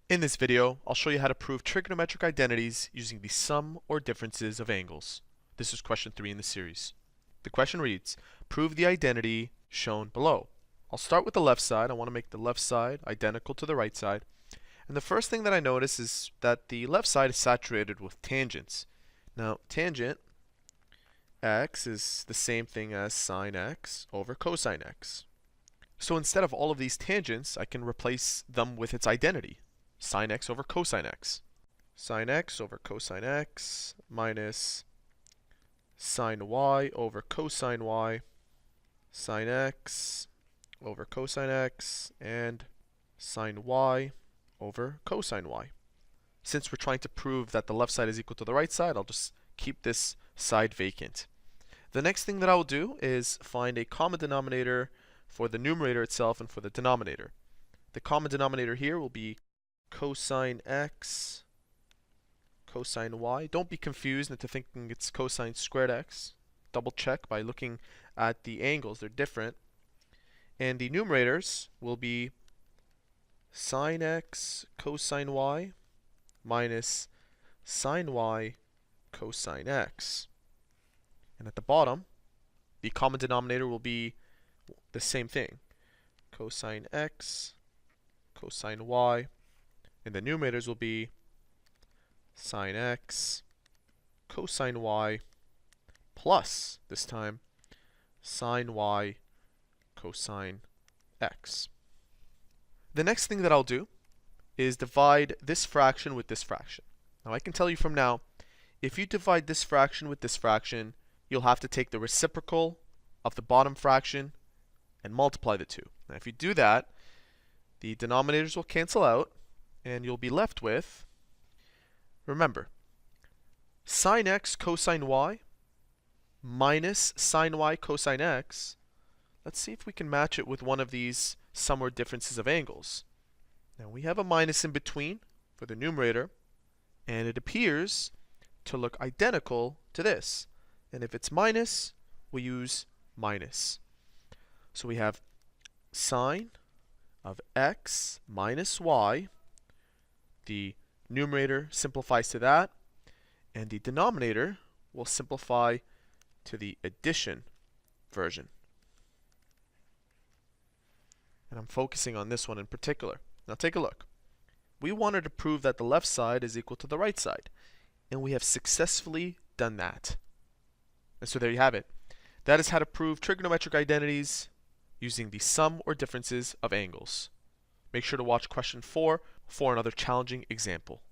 In this video, I'll show you how to prove trigonometric identities using the sum or differences of angles. This is question 3 in the series. The question reads, prove the identity shown below. I'll start with the left side. I want to make the left side identical to the right side. And the first thing that I notice is that the left side is saturated with tangents. Now, tangent x is the same thing as sine x over cosine x. So instead of all of these tangents, I can replace them with its identity. Sine x over cosine x. Sine x over cosine x minus sine y over cosine y, sine x over cosine x, and sine y over cosine y. Since we're trying to prove that the left side is equal to the right side, I'll just keep this side vacant. The next thing that I will do is find a common denominator for the numerator itself and for the denominator. The common denominator here will be cosine x, cosine y. Don't be confused into thinking it's cosine squared x. Double check by looking at the angles, they're different. And the numerators will be sine x cosine y minus sine y cosine x. And at the bottom, the common denominator will be the same thing. Cosine x cosine y. And the numerators will be sine x cosine y plus, this time, sine y cosine x. The next thing that I'll do is divide this fraction with this fraction. Now I can tell you from now, if you divide this fraction with this fraction, you'll have to take the reciprocal of the bottom fraction and multiply the two. Now if you do that, the denominators will cancel out, and you'll be left with, remember, sine x cosine y minus sine y cosine x. Let's see if we can match it with one of these sum or differences of angles. Now we have a minus in between for the numerator, and it appears to look identical to this. And if it's minus, we use minus. So we have sine of x minus y. The numerator simplifies to that, and the denominator will simplify to the addition version. And I'm focusing on this one in particular. Now take a look. We wanted to prove that the left side is equal to the right side, and we have successfully done that. And so there you have it. That is how to prove trigonometric identities using the sum or differences of angles. Make sure to watch question 4 for another challenging example.